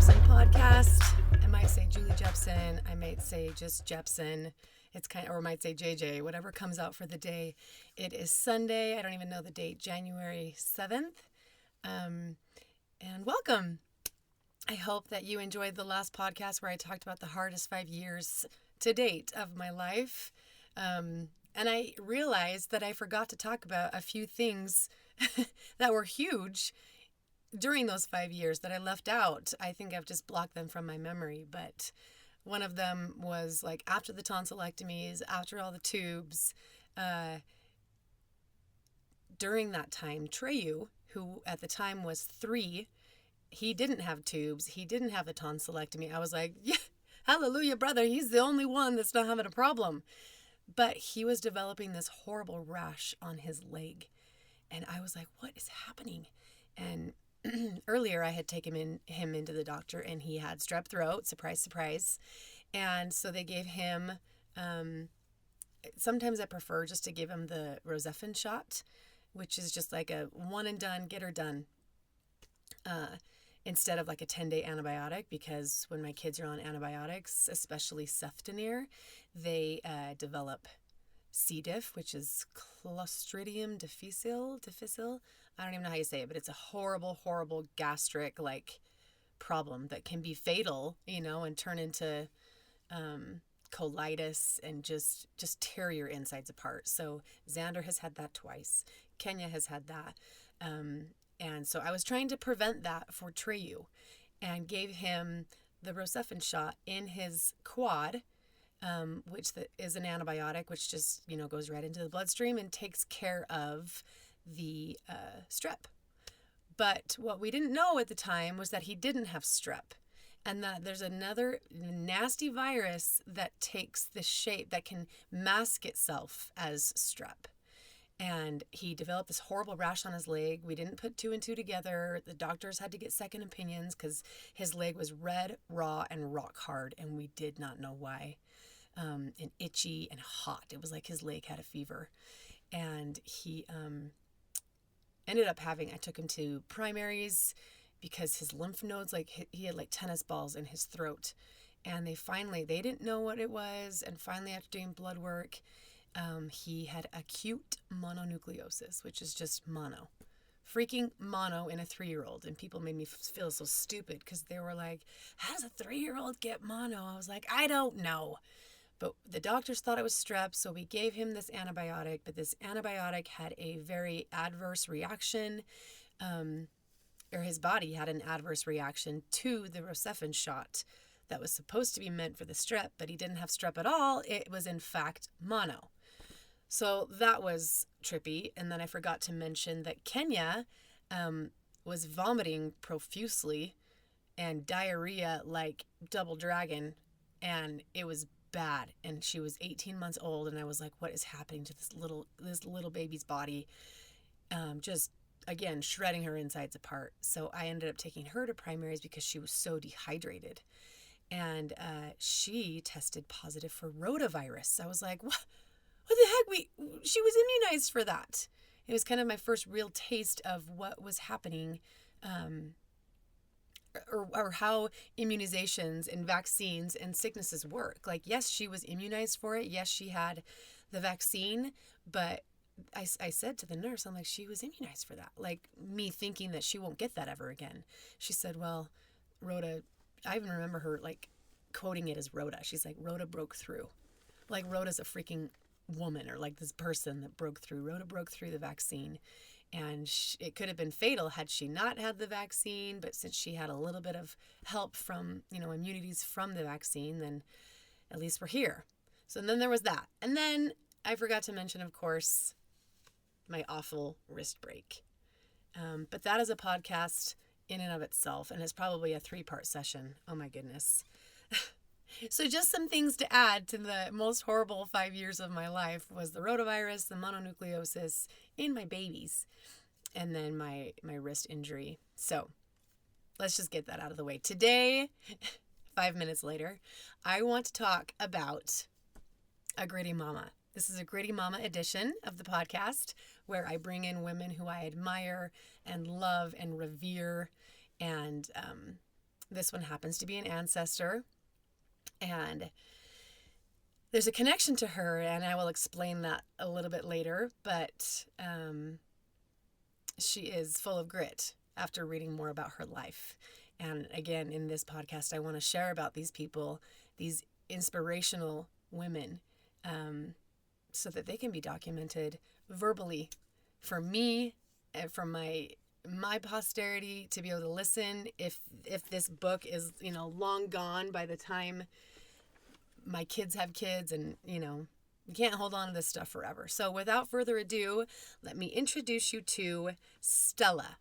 Jeppson podcast. I might say Julie Jeppson. I might say just Jeppson. Or I might say JJ, whatever comes out for the day. It is Sunday. I don't even know the date, January 7th. And welcome. I hope that you enjoyed the last podcast where I talked about the hardest 5 years to date of my life. And I realized that I forgot to talk about a few things that were huge during those 5 years that I left out. I think I've just blocked them from my memory, but one of them was like after the tonsillectomies, after all the tubes, during that time, Treyu, who at the time was 3, he didn't have tubes. He didn't have the tonsillectomy. I was like, yeah, hallelujah, brother. He's the only one that's not having a problem. But he was developing this horrible rash on his leg. And I was like, what is happening? And earlier I had taken him into the doctor and he had strep throat, surprise, surprise. And so they gave him, sometimes I prefer just to give him the Rocephin shot, which is just like a one and done, get her done, instead of like a 10-day antibiotic, because when my kids are on antibiotics, especially ceftonir, they develop C. diff, which is Clostridium difficile. I don't even know how you say it, but it's a horrible, horrible gastric problem that can be fatal, and turn into colitis and just tear your insides apart. So Xander has had that twice. Kenya has had that. And so I was trying to prevent that for Treyu and gave him the Rocephin shot in his quad, which is an antibiotic, which just, goes right into the bloodstream and takes care of the strep. But what we didn't know at the time was that he didn't have strep, and that there's another nasty virus that takes the shape, that can mask itself as strep. And he developed this horrible rash on his leg. We didn't put 2 and 2 together. The doctors had to get second opinions because his leg was red, raw, and rock hard, and we did not know why. And itchy and hot. It was like his leg had a fever. And he ended up I took him to primaries because his lymph nodes, he had tennis balls in his throat. And they didn't know what it was. And finally, after doing blood work, he had acute mononucleosis, which is just mono. Freaking mono in a 3-year-old. And people made me feel so stupid because they were like, how does a 3-year-old get mono? I was like, I don't know. But the doctors thought it was strep, so we gave him this antibiotic. But this antibiotic had a very adverse reaction, or his body had an adverse reaction to the Rocephin shot that was supposed to be meant for the strep, but he didn't have strep at all. It was, in fact, mono. So that was trippy. And then I forgot to mention that Kenya was vomiting profusely and diarrhea like double dragon, and it was bad. And she was 18 months old, and I was like, what is happening to this little baby's body? Just again shredding her insides apart. So I ended up taking her to primaries because she was so dehydrated, and she tested positive for rotavirus. I was like, what the heck? She was immunized for that. It was kind of my first real taste of what was happening, or how immunizations and vaccines and sicknesses work. Yes, she was immunized for it. Yes, she had the vaccine, but I said to the nurse, I'm like, she was immunized for that. Me thinking that she won't get that ever again. She said, well, Rhoda, I even remember her quoting it as Rhoda. She's like, Rhoda broke through. Rhoda's a freaking woman, or this person that broke through. Rhoda broke through the vaccine. And it could have been fatal had she not had the vaccine, but since she had a little bit of help from, immunities from the vaccine, then at least we're here. So then there was that. And then I forgot to mention, of course, my awful wrist break. But that is a podcast in and of itself, and it's probably a 3-part session. Oh my goodness. So just some things to add to the most horrible 5 years of my life was the rotavirus, the mononucleosis in my babies, and then my wrist injury. So let's just get that out of the way. Today, 5 minutes later, I want to talk about a gritty mama. This is a gritty mama edition of the podcast where I bring in women who I admire and love and revere, and This one happens to be an ancestor, and there's a connection to her, and I will explain that a little bit later, but she is full of grit after reading more about her life. And again, in this podcast, I want to share about these people, these inspirational women, so that they can be documented verbally for me and for my posterity to be able to listen. If this book is, long gone by the time my kids have kids, and, you can't hold on to this stuff forever. So without further ado, let me introduce you to Stella.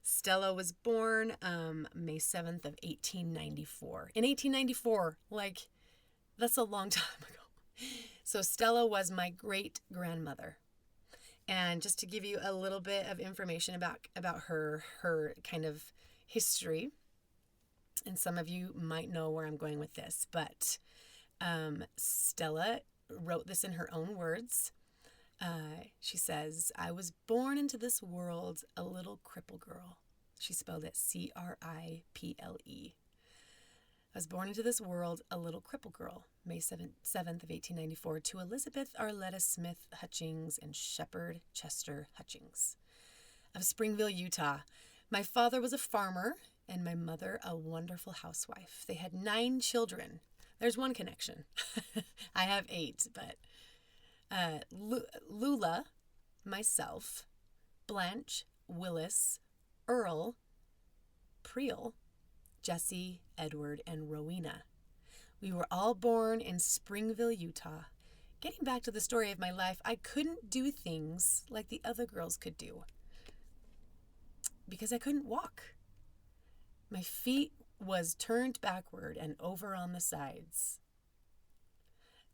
Stella was born May 7th of 1894. In 1894, that's a long time ago. So Stella was my great-grandmother. And just to give you a little bit of information about her kind of history, and some of you might know where I'm going with this, but Stella wrote this in her own words. She says, "I was born into this world a little cripple girl." She spelled it Criple. "I was born into this world a little cripple girl, May 7th of 1894, to Elizabeth Arletta Smith Hutchings and Shepherd Chester Hutchings of Springville, Utah. My father was a farmer and my mother a wonderful housewife. They had 9 children. There's one connection. I have 8, but Lula, myself, Blanche, Willis, Earl, Priel, Jesse, Edward, and Rowena. We were all born in Springville, Utah. Getting back to the story of my life, I couldn't do things like the other girls could do because I couldn't walk. My feet was turned backward and over on the sides.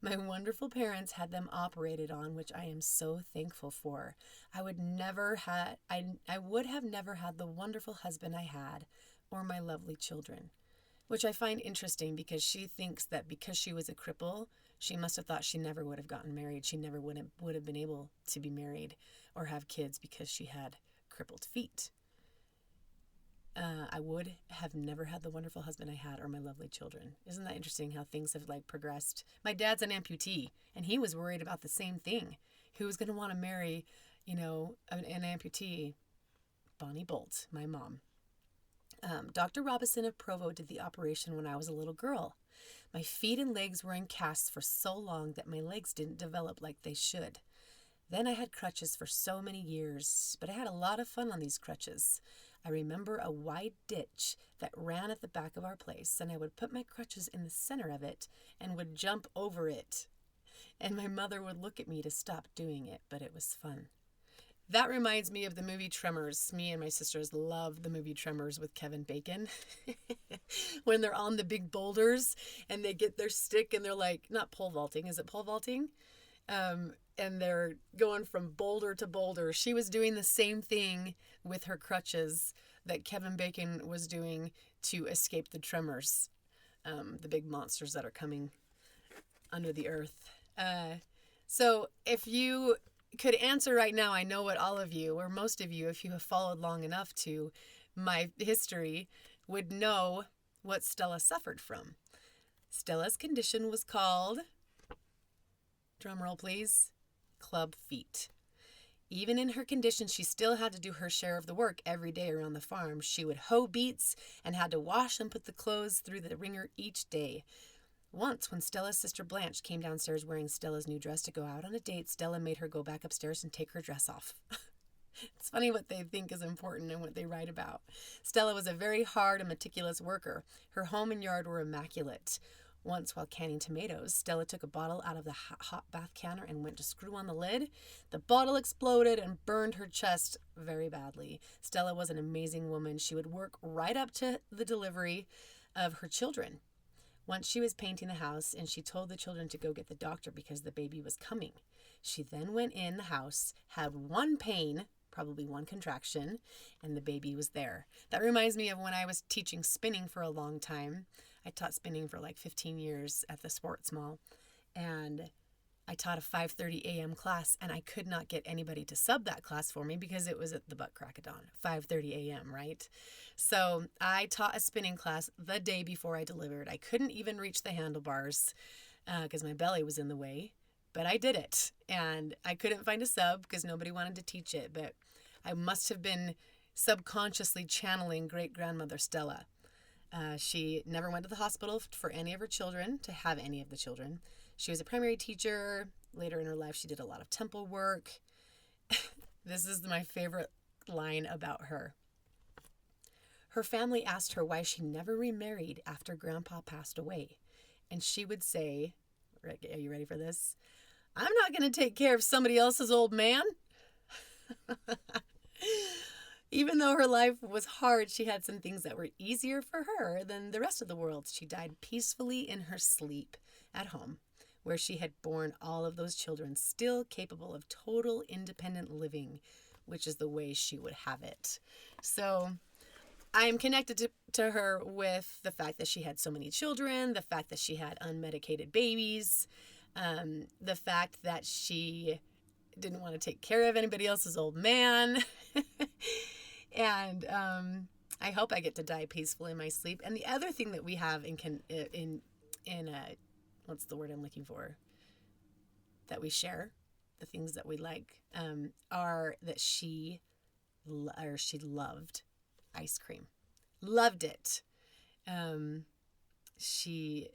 My wonderful parents had them operated on, which I am so thankful for. I would have never had the wonderful husband I had or my lovely children, which I find interesting because she thinks that because she was a cripple, she must have thought she never would have gotten married. She never would have been able to be married or have kids because she had crippled feet. I would have never had the wonderful husband I had or my lovely children. Isn't that interesting how things have progressed? My dad's an amputee, and he was worried about the same thing. Who was going to want to marry, an amputee? Bonnie Bolt, my mom. Dr. Robinson of Provo did the operation when I was a little girl. My feet and legs were in casts for so long that my legs didn't develop like they should. Then I had crutches for so many years, but I had a lot of fun on these crutches. I remember a wide ditch that ran at the back of our place, and I would put my crutches in the center of it and would jump over it. And my mother would look at me to stop doing it, but it was fun. That reminds me of the movie Tremors. Me and my sisters love the movie Tremors with Kevin Bacon. When they're on the big boulders and they get their stick and they're not pole vaulting. Is it pole vaulting? And they're going from boulder to boulder. She was doing the same thing with her crutches that Kevin Bacon was doing to escape the tremors, the big monsters that are coming under the earth. So if you could answer right now, I know what all of you, or most of you, if you have followed long enough to my history, would know what Stella suffered from. Stella's condition was called, drumroll please, club feet. Even in her condition, she still had to do her share of the work every day around the farm. She would hoe beets and had to wash and put the clothes through the wringer each day. Once, when Stella's sister Blanche came downstairs wearing Stella's new dress to go out on a date, Stella made her go back upstairs and take her dress off. It's funny what they think is important and what they write about. Stella was a very hard and meticulous worker. Her home and yard were immaculate. Once, while canning tomatoes, Stella took a bottle out of the hot bath canner and went to screw on the lid. The bottle exploded and burned her chest very badly. Stella was an amazing woman. She would work right up to the delivery of her children. Once she was painting the house and she told the children to go get the doctor because the baby was coming. She then went in the house, had one pain, probably one contraction, and the baby was there. That reminds me of when I was teaching spinning for a long time. I taught spinning for 15 years at the sports mall. And I taught a 5:30 a.m. class, and I could not get anybody to sub that class for me because it was at the butt crack of dawn, 5:30 a.m., right? So I taught a spinning class the day before I delivered. I couldn't even reach the handlebars because my belly was in the way, but I did it. And I couldn't find a sub because nobody wanted to teach it, but I must have been subconsciously channeling great-grandmother Stella. She never went to the hospital for any of her children, to have any of the children. She was a primary teacher. Later in her life, she did a lot of temple work. This is my favorite line about her. Her family asked her why she never remarried after Grandpa passed away. And she would say, are you ready for this? I'm not going to take care of somebody else's old man. Even though her life was hard, she had some things that were easier for her than the rest of the world. She died peacefully in her sleep at home, where she had borne all of those children, still capable of total independent living, which is the way she would have it. So I am connected to her with the fact that she had so many children, the fact that she had unmedicated babies, the fact that she didn't want to take care of anybody else's old man. And I hope I get to die peacefully in my sleep. And the other thing that we have what's the word I'm looking for? That we share, the things that we like, are that she loved ice cream. Loved it. She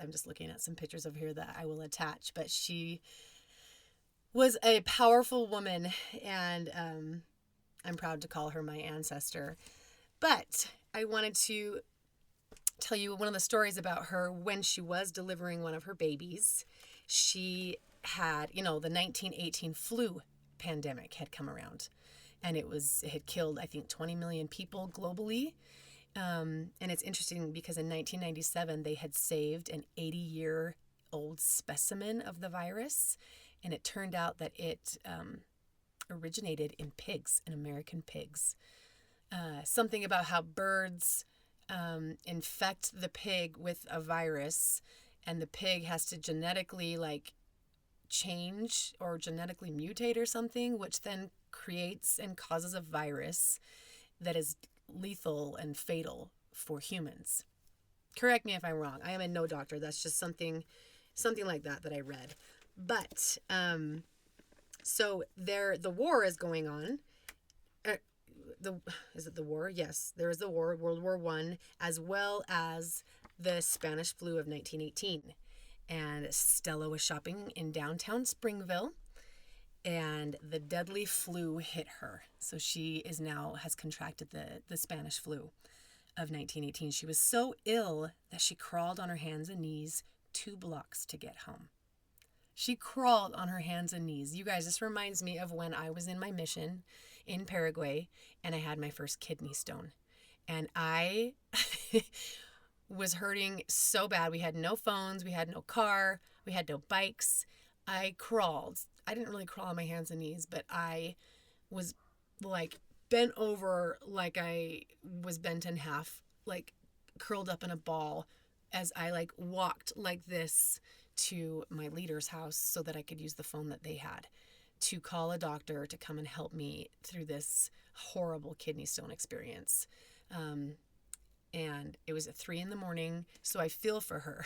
I'm just looking at some pictures over here that I will attach, but she was a powerful woman, and I'm proud to call her my ancestor. But I wanted to tell you one of the stories about her when she was delivering one of her babies. She had, the 1918 flu pandemic had come around, and it had killed, I think, 20 million people globally. And it's interesting because in 1997, they had saved an 80-year-old specimen of the virus, and it turned out that it originated in pigs, in American pigs. Something about how birds infect the pig with a virus, and the pig has to genetically change or genetically mutate or something, which then creates and causes a virus that is lethal and fatal for humans. Correct me if I'm wrong. I am no doctor. That's just something like that I read. But so the war is going on. Is it the war? Yes, there is the war, World War I, as well as the Spanish flu of 1918. And Stella was shopping in downtown Springville, and the deadly flu hit her. So she has contracted the Spanish flu of 1918. She was so ill that she crawled on her hands and knees 2 blocks to get home. She crawled on her hands and knees. You guys, this reminds me of when I was in my mission in Paraguay and I had my first kidney stone. And I was hurting so bad. We had no phones. We had no car. We had no bikes. I crawled. I didn't really crawl on my hands and knees, but I was bent over like I was bent in half, curled up in a ball as I walked like this to my leader's house so that I could use the phone that they had to call a doctor to come and help me through this horrible kidney stone experience. And it was at 3 a.m, so I feel for her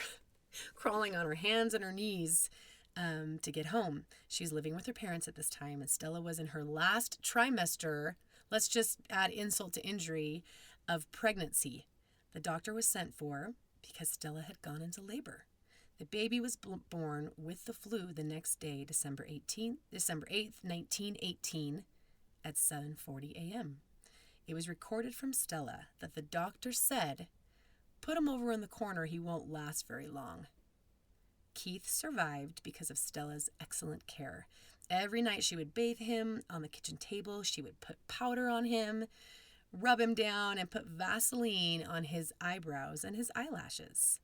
crawling on her hands and her knees to get home. She was living with her parents at this time, and Stella was in her last trimester, let's just add insult to injury, of pregnancy. The doctor was sent for because Stella had gone into labor. The baby was born with the flu the next day, December 8th, 1918, at 7:40 a.m. It was recorded from Stella that the doctor said, "Put him over in the corner, he won't last very long." Keith survived because of Stella's excellent care. Every night she would bathe him on the kitchen table. She would put powder on him, rub him down, and put Vaseline on his eyebrows and his eyelashes.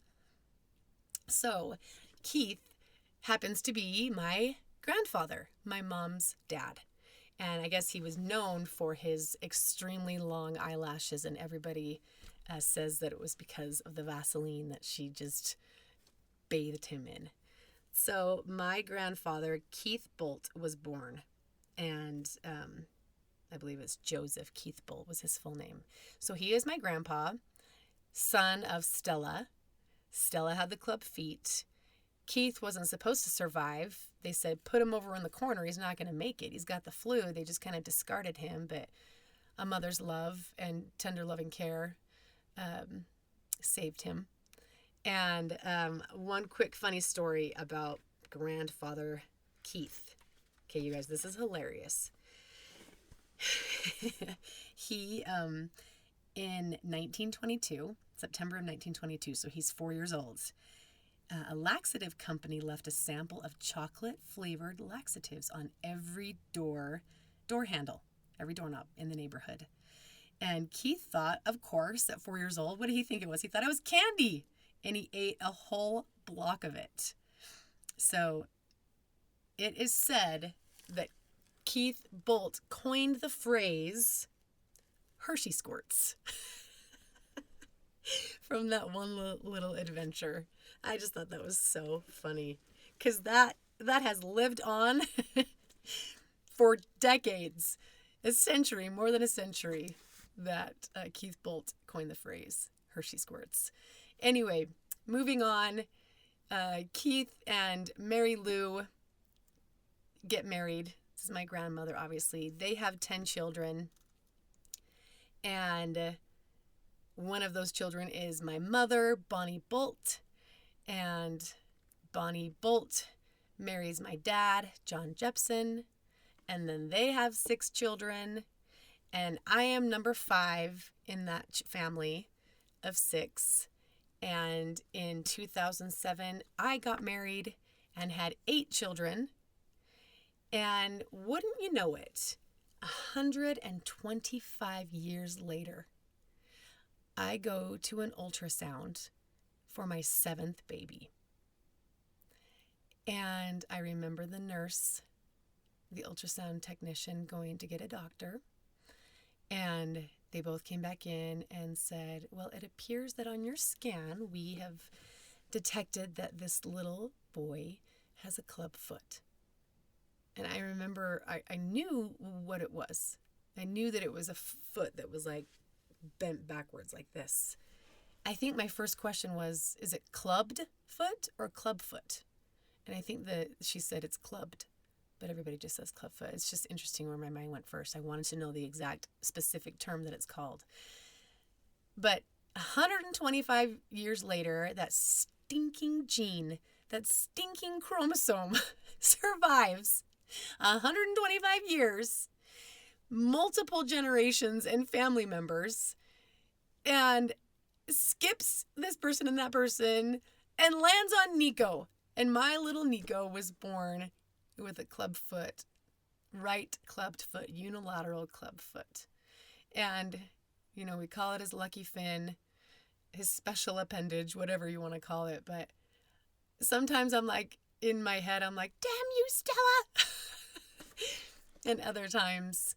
So Keith happens to be my grandfather, my mom's dad. And I guess he was known for his extremely long eyelashes, and everybody says that it was because of the Vaseline that she just bathed him in. So my grandfather, Keith Bolt, was born, and I believe it's Joseph Keith Bolt was his full name. So he is my grandpa, son of Stella. Stella had the club feet. Keith wasn't supposed to survive. They said, put him over in the corner. He's not going to make it. He's got the flu. They just kind of discarded him. But a mother's love and tender loving care saved him. And one quick funny story about grandfather Keith. Okay, you guys, this is hilarious. He, in 1922, September of 1922, so he's 4 years old, a laxative company left a sample of chocolate-flavored laxatives on every door handle, every doorknob in the neighborhood. And Keith thought, of course, at 4 years old, what did he think it was? He thought it was candy, and he ate a whole block of it. So it is said that Keith Bolt coined the phrase Hershey squirts from that one little adventure. I just thought that was so funny because that has lived on for decades, a century, more than a century, that Keith Bolt coined the phrase Hershey squirts. Anyway, moving on, Keith and Mary Lou get married. This is my grandmother, obviously. They have 10 children. And one of those children is my mother, Bonnie Bolt. And Bonnie Bolt marries my dad, John Jeppson. And then they have 6 children. And I am number 5 in that family of 6. And in 2007, I got married and had 8 children. And wouldn't you know it, 125 years later, I go to an ultrasound for my 7th baby. And I remember the nurse, the ultrasound technician, going to get a doctor. And they both came back in and said, well, it appears that on your scan, we have detected that this little boy has a club foot. And I remember I knew what it was. I knew that it was a foot that was like bent backwards like this. I think my first question was, is it clubbed foot or club foot? And I think that she said it's clubbed, but everybody just says club foot. It's just interesting where my mind went first. I wanted to know the exact specific term that it's called. But 125 years later, that stinking gene, that stinking chromosome survives 125 years, multiple generations and family members, and skips this person and that person and lands on Nico. And my little Nico was born with a club foot, right clubbed foot, unilateral club foot. And, you know, we call it his lucky fin, his special appendage, whatever you want to call it. But sometimes I'm like, in my head, I'm like, damn you, Stella. And other times,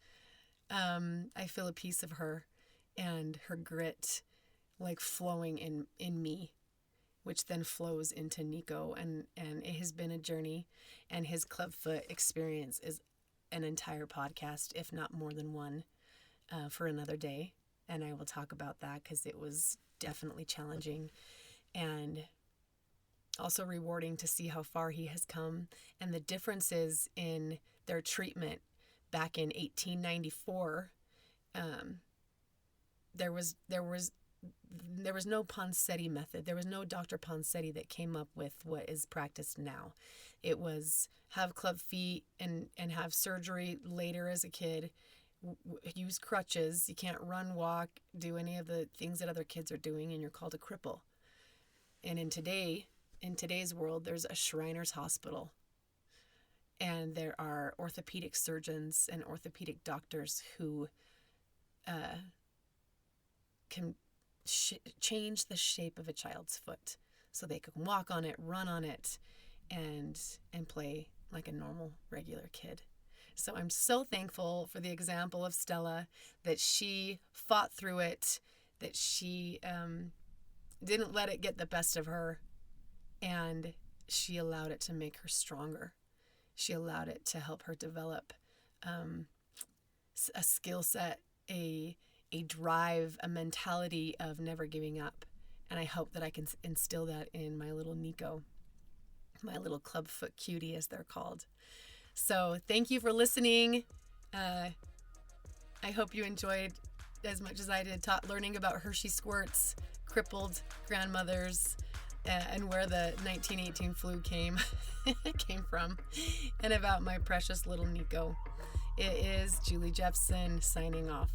I feel a piece of her and her grit like flowing in me, which then flows into Nico. And it has been a journey, and his clubfoot experience is an entire podcast, if not more than one, for another day. And I will talk about that because it was definitely challenging and also rewarding to see how far he has come and the differences in their treatment. Back in 1894, there was no Ponseti method. There was no Dr. Ponseti that came up with what is practiced now. It was have club feet and have surgery later as a kid, use crutches. You can't run, walk, do any of the things that other kids are doing, and you're called a cripple. And in today's world, there's a Shriners Hospital. And there are orthopedic surgeons and orthopedic doctors who can change the shape of a child's foot so they can walk on it, run on it, and play like a normal, regular kid. So I'm so thankful for the example of Stella, that she fought through it, that she didn't let it get the best of her, and she allowed it to make her stronger. She allowed it to help her develop a skill set, a drive, a mentality of never giving up. And I hope that I can instill that in my little Nico, my little clubfoot cutie, as they're called. So thank you for listening. I hope you enjoyed as much as I did learning about Hershey Squirts, crippled grandmothers, and where the 1918 flu came from, and about my precious little Nico. It is Julie Jeppson signing off.